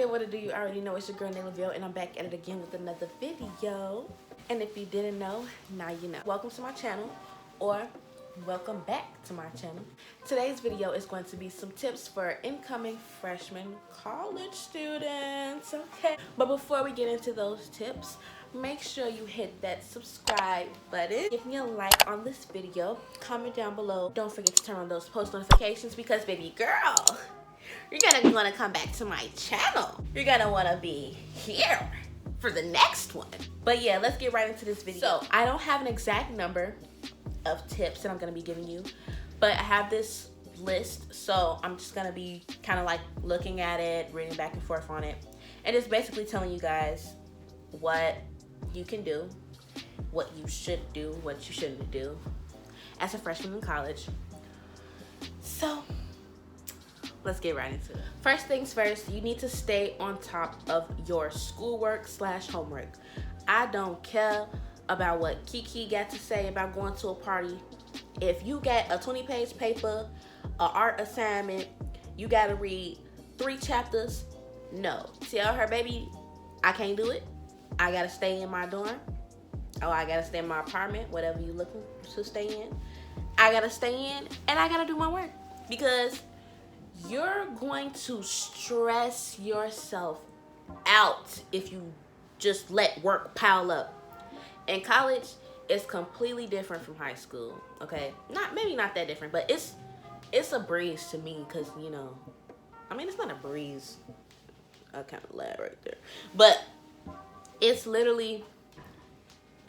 good? What it do? You already know it's your girl nayy.lv, and I'm back at it again with another video. And if you didn't know, now you know. Welcome to my channel, or welcome back to my channel. Today's video is going to be some tips for incoming freshman college students, okay? But before we get into those tips, make sure you hit that subscribe button. Give me a like on this video. Comment down below. Don't forget to turn on those post notifications because, baby girl, you're gonna want to come back to my channel. You're gonna want to be here for the next one. But yeah, let's get right into this video. So I don't have an exact number of tips that I'm gonna be giving you, but I have this list, so I'm just gonna be kind of like looking at it, reading back and forth on it, and it's basically telling you guys what you can do, what you should do, what you shouldn't do as a freshman in college. So let's get right into it. First things first, you need to stay on top of your schoolwork / homework. I don't care about what Kiki got to say about going to a party. If you get a 20-page paper, an art assignment, you gotta read 3 chapters, no. Tell her, baby, I can't do it. I gotta stay in my dorm. Oh, I gotta stay in my apartment, whatever you looking to stay in. I gotta stay in and I gotta do my work, because you're going to stress yourself out if you just let work pile up. In college, it's completely different from high school, okay? Maybe not that different, but it's a breeze to me, because, you know, I mean, it's not a breeze. I kind of laughed right there. But it's literally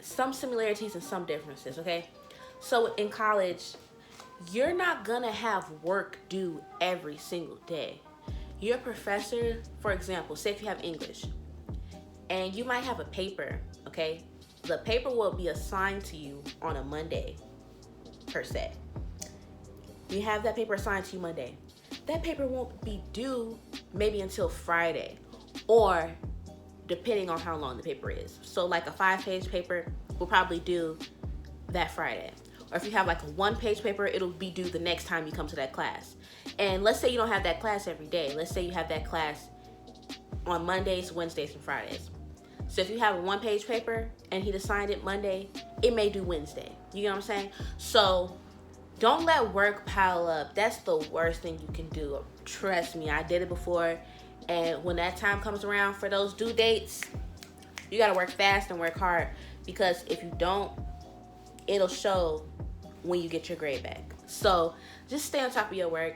some similarities and some differences, okay? So in college, you're not gonna have work due every single day. Your professor, for example, say if you have English, and you might have a paper, okay? The paper will be assigned to you on a Monday, per se. You have that paper assigned to you Monday. That paper won't be due maybe until Friday, or depending on how long the paper is. So like a 5-page paper will probably due that Friday. Or if you have like a 1-page paper, it'll be due the next time you come to that class. And let's say you don't have that class every day. Let's say you have that class on Mondays, Wednesdays, and Fridays. So if you have a 1-page paper and he'd assigned it Monday, it may do Wednesday. You know what I'm saying? So don't let work pile up. That's the worst thing you can do. Trust me, I did it before. And when that time comes around for those due dates, you gotta work fast and work hard, because if you don't, it'll show when you get your grade back. So just stay on top of your work.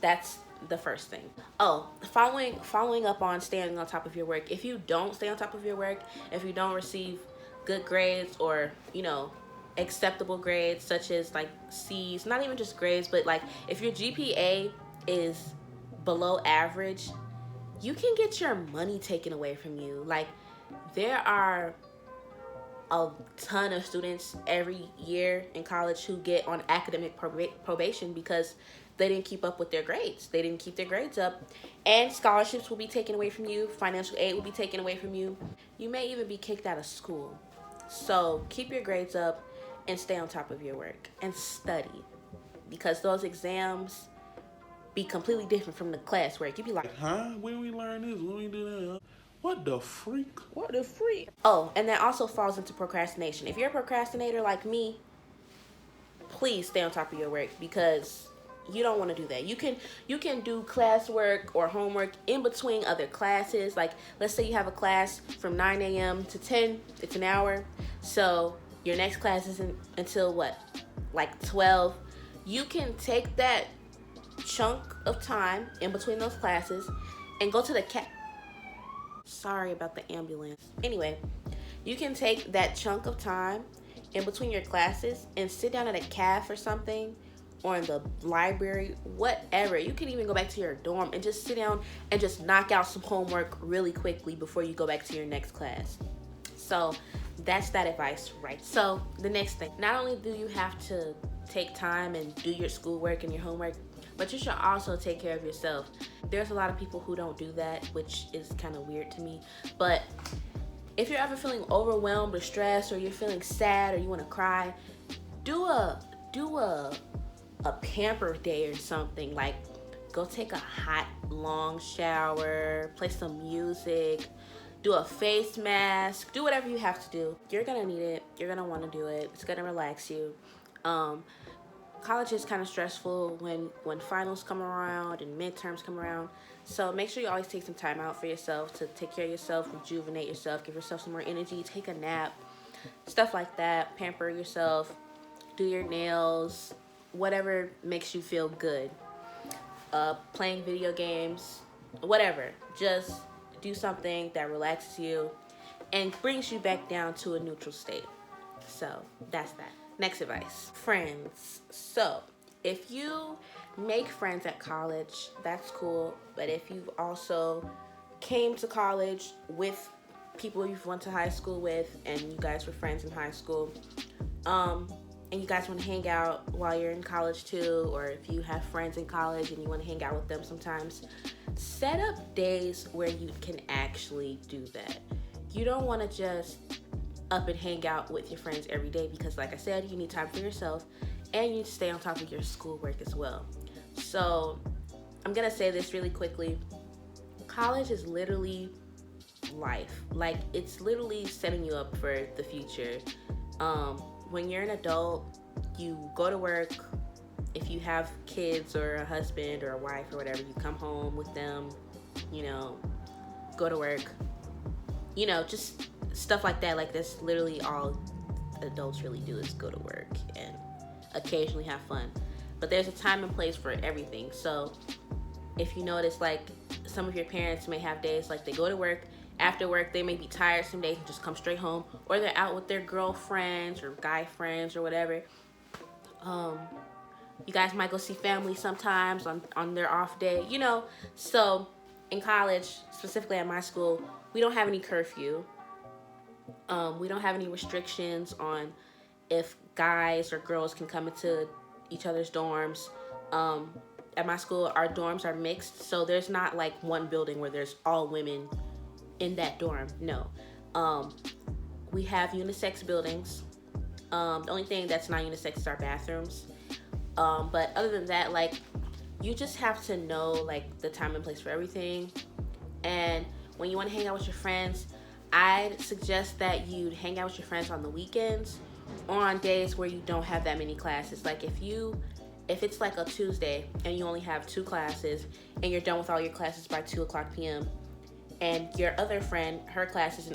That's the first thing. Oh, following up on staying on top of your work. If you don't stay on top of your work, if you don't receive good grades, or, you know, acceptable grades such as like C's, not even just grades, but like if your GPA is below average, you can get your money taken away from you. Like, there are a ton of students every year in college who get on academic probation because they didn't keep up with their grades. They didn't keep their grades up, and scholarships will be taken away from you. Financial aid will be taken away from you. You may even be kicked out of school. So keep your grades up and stay on top of your work and study, because those exams be completely different from the classwork. You be like, huh? When we learn this? When we do that? What the freak? What the freak? Oh, and that also falls into procrastination. If you're a procrastinator like me, please stay on top of your work, because you don't want to do that. You can do classwork or homework in between other classes. Like, let's say you have a class from 9 a.m. to 10. It's an hour. So your next class isn't until what? Like 12. You can take that chunk of time in between those classes and go to the Sorry about the ambulance. Anyway, you can take that chunk of time in between your classes and sit down at a cafe or something, or in the library, whatever. You can even go back to your dorm and just sit down and just knock out some homework really quickly before you go back to your next class. So that's that advice, right? So the next thing, not only do you have to take time and do your schoolwork and your homework, but you should also take care of yourself. There's a lot of people who don't do that, which is kind of weird to me. But if you're ever feeling overwhelmed or stressed, or you're feeling sad, or you want to cry, do a pamper day or something. Like, go take a hot long shower, play some music, do a face mask, do whatever you have to do. You're gonna need it. You're gonna want to do it. It's gonna relax you. College is kind of stressful when finals come around and midterms come around. So make sure you always take some time out for yourself to take care of yourself, rejuvenate yourself, give yourself some more energy, take a nap, stuff like that. Pamper yourself, do your nails, whatever makes you feel good. Playing video games, whatever. Just do something that relaxes you and brings you back down to a neutral state. So that's that. Next advice, friends. So if you make friends at college, that's cool. But if you also came to college with people you've went to high school with and you guys were friends in high school, and you guys want to hang out while you're in college too, or if you have friends in college and you want to hang out with them sometimes, set up days where you can actually do that. You don't want to just up and hang out with your friends every day because, like I said, you need time for yourself and you need to stay on top of your schoolwork as well. So I'm gonna say this really quickly. College is literally life. Like, it's literally setting you up for the future. When you're an adult, you go to work. If you have kids or a husband or a wife or whatever, you come home with them, go to work, just stuff like that. Like, that's literally all adults really do is go to work and occasionally have fun. But there's a time and place for everything. So if you notice, like, some of your parents may have days like they go to work, after work they may be tired some days and just come straight home, or they're out with their girlfriends or guy friends or whatever. You guys might go see family sometimes on their off day, So in college, specifically at my school, we don't have any curfew. We don't have any restrictions on if guys or girls can come into each other's dorms. At my school, our dorms are mixed, so there's not like one building where there's all women in that dorm. No. We have unisex buildings. The only thing that's not unisex is our bathrooms. But other than that, like, you just have to know, like, the time and place for everything. And when you want to hang out with your friends, I'd suggest that you hang out with your friends on the weekends or on days where you don't have that many classes. Like, if it's like a Tuesday and you only have 2 classes and you're done with all your classes by 2:00 p.m. and your other friend, her classes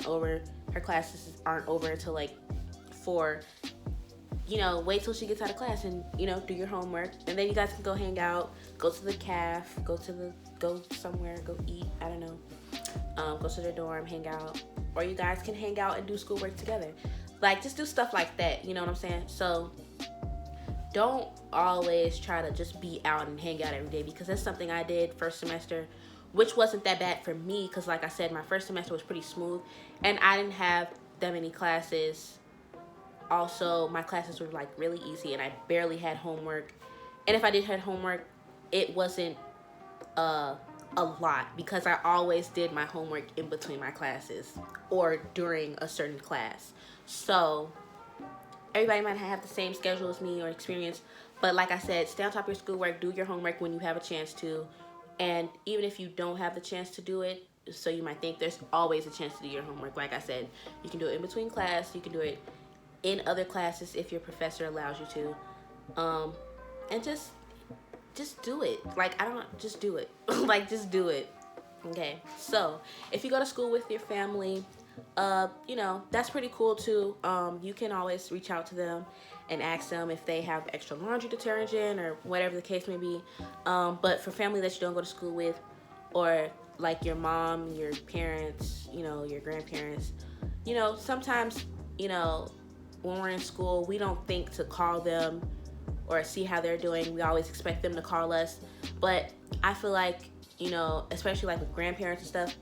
aren't over until like 4, wait till she gets out of class and, do your homework. And then you guys can go hang out, go to the caf, go somewhere, go eat, I don't know. Go to their dorm, hang out. Or you guys can hang out and do schoolwork together. Like, just do stuff like that, you know what I'm saying? So don't always try to just be out and hang out every day, because that's something I did first semester, which wasn't that bad for me because, like I said, my first semester was pretty smooth and I didn't have that many classes. Also, my classes were like really easy and I barely had homework. And if I did have homework, it wasn't a lot because I always did my homework in between my classes or during a certain class. So everybody might have the same schedule as me or experience, but like I said, stay on top of your schoolwork, do your homework when you have a chance to. And even if you don't have the chance to do it, so you might think, there's always a chance to do your homework. Like I said, you can do it in between class, you can do it in other classes if your professor allows you to. And just do it. Like, just do it. Like, just do it. Okay, so if you go to school with your family, that's pretty cool too. You can always reach out to them and ask them if they have extra laundry detergent or whatever the case may be. But for family that you don't go to school with, or like your mom, your parents, your grandparents, sometimes, when we're in school, we don't think to call them or see how they're doing. We always expect them to call us. But I feel like, especially like with grandparents and stuff,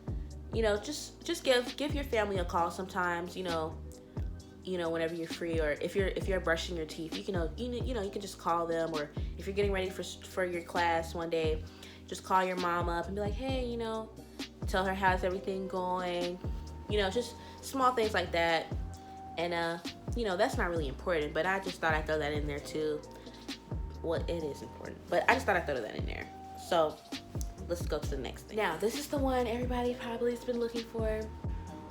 just give your family a call sometimes, whenever you're free, or if you're brushing your teeth, you can just call them. Or if you're getting ready for your class one day, just call your mom up and be like, hey, tell her how's everything going, just small things like that. And that's not really important, but I just thought I'd throw that in there too. Well, it is important, but I just thought I'd throw that in there. So let's go to the next thing. Now, this is the one everybody probably has been looking for.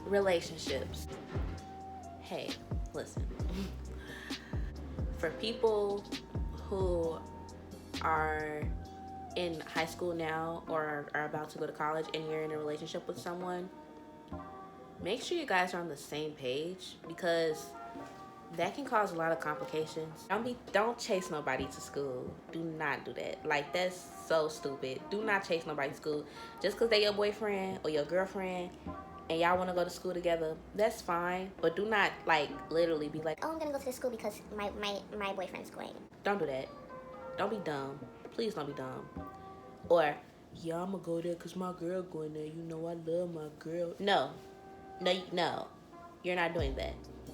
Relationships. Hey, listen. For people who are in high school now or are about to go to college and you're in a relationship with someone, make sure you guys are on the same page, because that can cause a lot of complications. Don't chase nobody to school. Do not do that. Like, that's so stupid. Do not chase nobody to school. Just because they your boyfriend or your girlfriend and y'all want to go to school together, that's fine. But do not, like, literally be like, oh, I'm gonna go to this school because my boyfriend's going. Don't do that. Don't be dumb. Please don't be dumb. Or, yeah, I'm gonna go there because my girl going there. You know I love my girl. No. You're not doing that.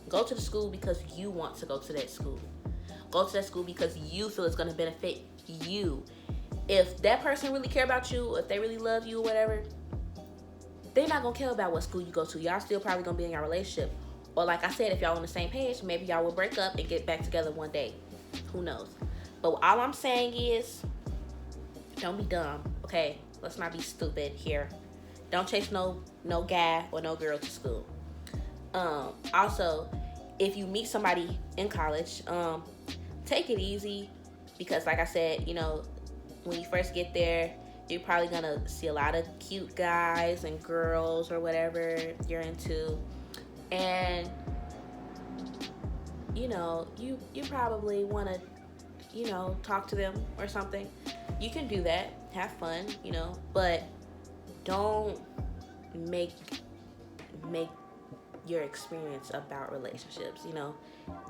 Go to the school because you want to go to that school. Go to that school because you feel it's going to benefit you. If that person really care about you, if they really love you or whatever, they're not going to care about what school you go to. Y'all still probably going to be in your relationship. Or like I said, if y'all on the same page, maybe y'all will break up and get back together one day. Who knows? But all I'm saying is, don't be dumb, okay? Let's not be stupid here. Don't chase no guy or no girl to school. Also, if you meet somebody in college, take it easy, because like I said, you know, when you first get there, you're probably gonna see a lot of cute guys and girls or whatever you're into, and you know, you probably want to, you know, talk to them or something. You can do that, have fun, you know, but don't make your experience about relationships. You know,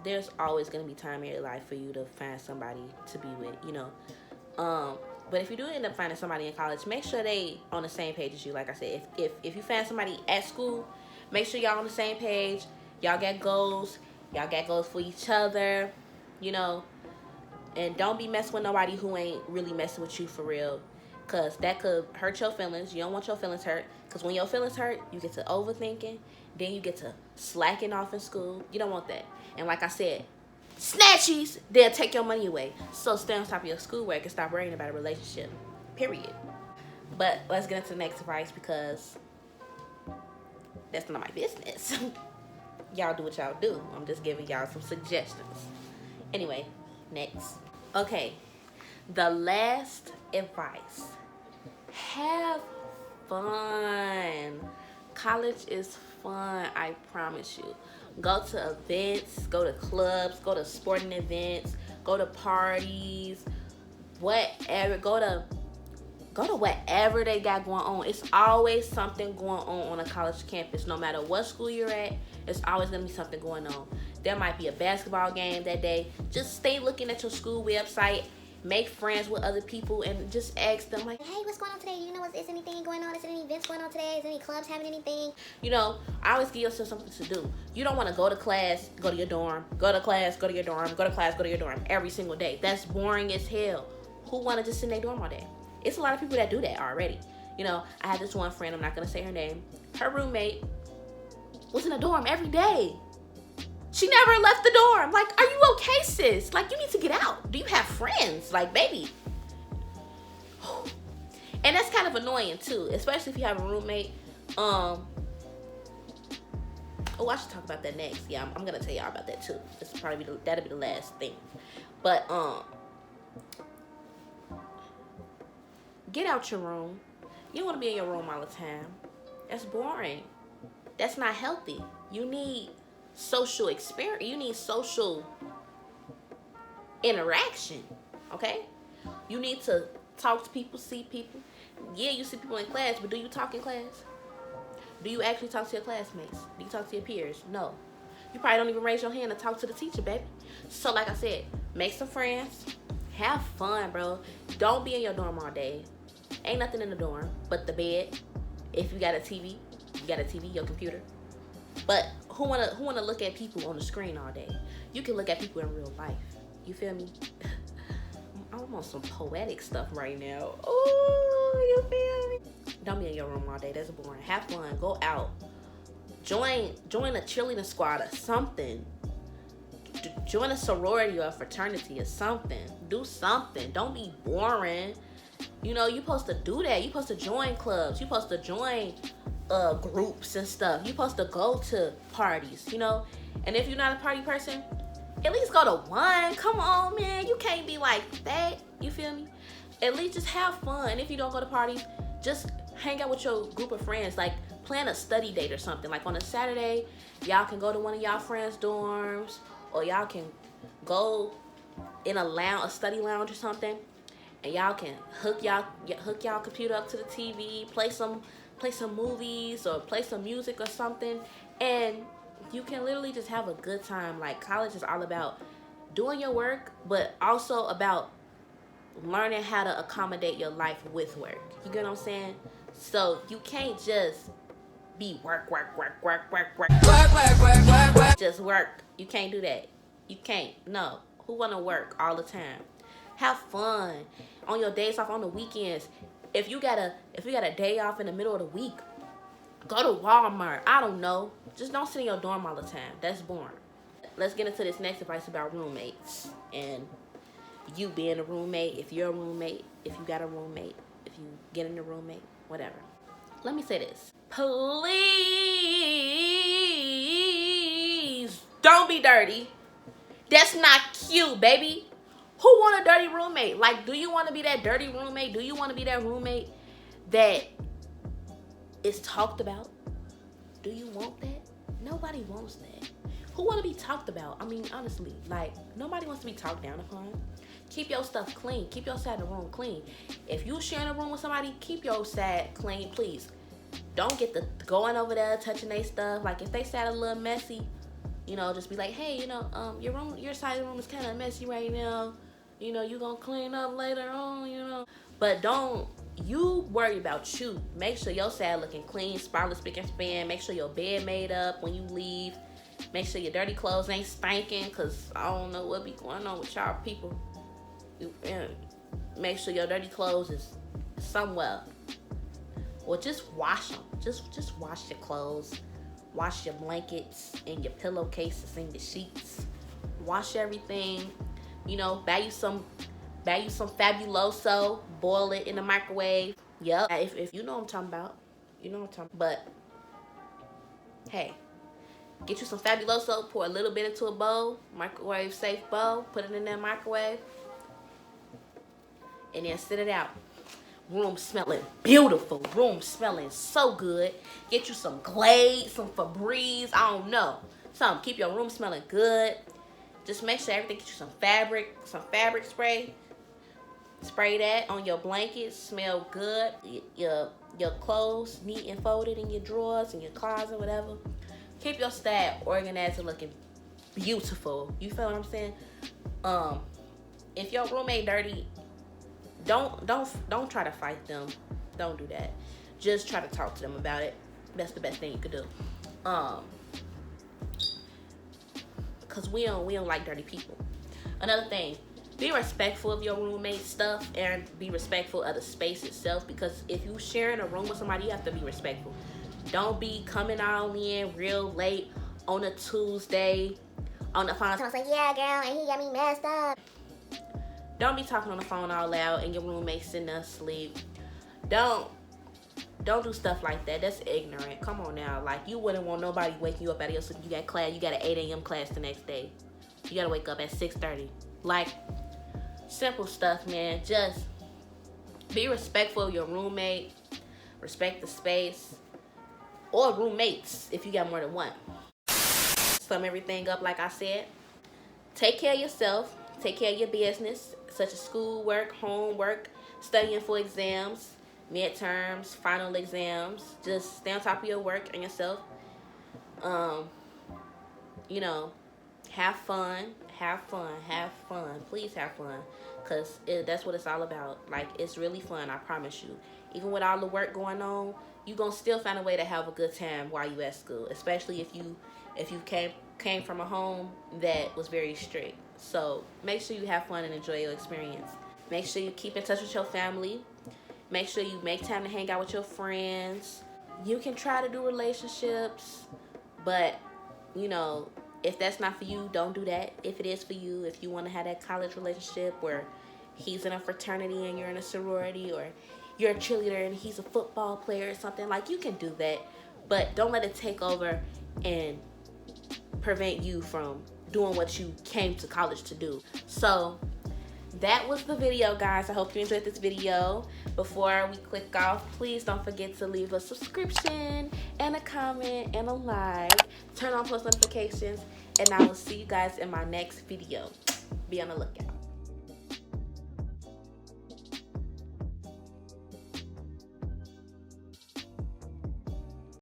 there's always going to be time in your life for you to find somebody to be with, you know. But if you do end up finding somebody in college, make sure they on the same page as you. Like I said, if you find somebody at school, make sure y'all on the same page. Y'all got goals. Y'all got goals for each other, you know. And don't be messing with nobody who ain't really messing with you for real, because that could hurt your feelings. You don't want your feelings hurt, because when your feelings hurt, you get to overthinking. Then you get to slacking off in school. You don't want that. And like I said, snatchies, they'll take your money away. So stay on top of your schoolwork and stop worrying about a relationship. Period. But let's get into the next advice, because that's not my business. Y'all do what y'all do. I'm just giving y'all some suggestions. Anyway, next. Okay, the last advice. Have fun. College is fun, I promise you. Go to events, go to clubs, go to sporting events, go to parties, whatever. Go to whatever they got going on. It's always something going on a college campus. No matter what school you're at, it's always gonna be something going on. There might be a basketball game that day. Just stay looking at your school website. Make friends with other people and just ask them, like, hey, what's going on today? You know, is anything going on? Is there any events going on today? Is any clubs having anything? You know, I always give yourself something to do. You don't want to go to class, go to your dorm, go to class, go to your dorm, go to class, go to your dorm every single day. That's boring as hell. Who want to just sit in their dorm all day? It's a lot of people that do that already. You know, I had this one friend, I'm not going to say her name. Her roommate was in a dorm every day. She never left the dorm. Like, are you okay, sis? Like, you need to get out. Do you have friends? Like, baby. And that's kind of annoying, too. Especially if you have a roommate. Oh, I should talk about that next. Yeah, I'm going to tell y'all about that, too. That'll be the last thing. But, get out your room. You don't want to be in your room all the time. That's boring. That's not healthy. You need social experience. You need social interaction, okay? You need to talk to people, see people. Yeah, you see people in class, but do you talk in class? Do you actually talk to your classmates? Do you talk to your peers? No. You probably don't even raise your hand to talk to the teacher, baby. So like I said, make some friends. Have fun, bro. Don't be in your dorm all day. Ain't nothing in the dorm but the bed. If you got a TV, your computer. But who wanna look at people on the screen all day? You can look at people in real life. You feel me? I'm on some poetic stuff right now. Oh, you feel me? Don't be in your room all day. That's boring. Have fun. Go out. Join a cheerleading squad or something. Join a sorority or a fraternity or something. Do something. Don't be boring. You know, you supposed to do that. You supposed to join clubs. You supposed to join groups and stuff. You supposed to go to parties, you know. And if you're not a party person, at least go to one. Come on, man. You can't be like that. You feel me? At least just have fun. If you don't go to parties, just hang out with your group of friends. Like, plan a study date or something. Like, on a Saturday, y'all can go to one of y'all friends' dorms, or y'all can go in a study lounge or something, and y'all can hook y'all computer up to the TV, play some movies or play some music or something, and you can literally just have a good time. Like, college is all about doing your work, but also about learning how to accommodate your life with work. You get what I'm saying? So you can't just be work. Just work. You can't do that. You can't. No. Who wanna work all the time? Have fun on your days off, on the weekends. If you got a day off in the middle of the week, go to Walmart. I don't know. Just don't sit in your dorm all the time. That's boring. Let's get into this next advice about roommates and you being a roommate. If you're a roommate, if you got a roommate, if you get in a roommate, whatever. Let me say this. Please don't be dirty. That's not cute, baby. Who want a dirty roommate? Like, do you want to be that dirty roommate? Do you want to be that roommate that is talked about? Do you want that? Nobody wants that. Who want to be talked about? I mean, honestly, like, nobody wants to be talked down upon. Keep your stuff clean. Keep your side of the room clean. If you sharing a room with somebody, keep your side clean, please. Don't get the going over there, touching their stuff. Like, if they side a little messy, you know, just be like, hey, you know, your side of the room is kind of messy right now. You know, you gonna clean up later on, you know. But don't you worry about you. Make sure your side looking clean, spotless, spick and span. Make sure your bed made up when you leave. Make sure your dirty clothes ain't stinking, because I don't know what be going on with y'all people. Make sure your dirty clothes is somewhere. Or just wash them. Just wash your clothes. Wash your blankets and your pillowcases and your sheets. Wash everything. You know, buy you some Fabuloso. Boil it in the microwave. Yep. If you know what I'm talking about. You know what I'm talking about. But, hey. Get you some Fabuloso. Pour a little bit into a bowl. Microwave safe bowl. Put it in that microwave. And then sit it out. Room smelling beautiful. Room smelling so good. Get you some Glade, some Febreze. I don't know. Something. Keep your room smelling good. Just make sure everything. Get you some fabric spray. Spray that on your blankets. Smell good. Your clothes neat and folded in your drawers, in your closet, whatever. Keep your style organized and looking beautiful. You feel what I'm saying? If your roommate dirty, don't try to fight them. Don't do that. Just try to talk to them about it. That's the best thing you could do. Cause we don't like dirty people. Another thing, be respectful of your roommate's stuff and be respectful of the space itself. Because if you sharing a room with somebody, you have to be respectful. Don't be coming on in real late on a Tuesday on the phone. So I was like, yeah, girl, and he got me messed up. Don't be talking on the phone all loud and your roommate sitting there asleep. Don't do stuff like that. That's ignorant. Come on now. Like, you wouldn't want nobody waking you up out of your sleep. You got class. You got an 8 a.m. class the next day. You got to wake up at 6:30. Like, simple stuff, man. Just be respectful of your roommate. Respect the space. Or roommates if you got more than one. Sum everything up like I said. Take care of yourself. Take care of your business, such as schoolwork, homework, studying for exams, midterms, final exams. Just stay on top of your work and yourself. You know, have fun. Please have fun, because that's what it's all about. Like, it's really fun, I promise you. Even with all the work going on, you gonna still find a way to have a good time while you at school, especially if you came from a home that was very strict. So make sure you have fun and enjoy your experience. Make sure you keep in touch with your family. Make sure you make time to hang out with your friends. You can try to do relationships, but you know, if that's not for you, don't do that. If it is for you, if you want to have that college relationship where he's in a fraternity and you're in a sorority, or you're a cheerleader and he's a football player or something. Like, you can do that, but don't let it take over and prevent you from doing what you came to college to do. So that was the video, guys. I hope you enjoyed this video. Before we click off, please don't forget to leave a subscription and a comment and a like. Turn on post notifications, and I will see you guys in my next video. Be on the lookout.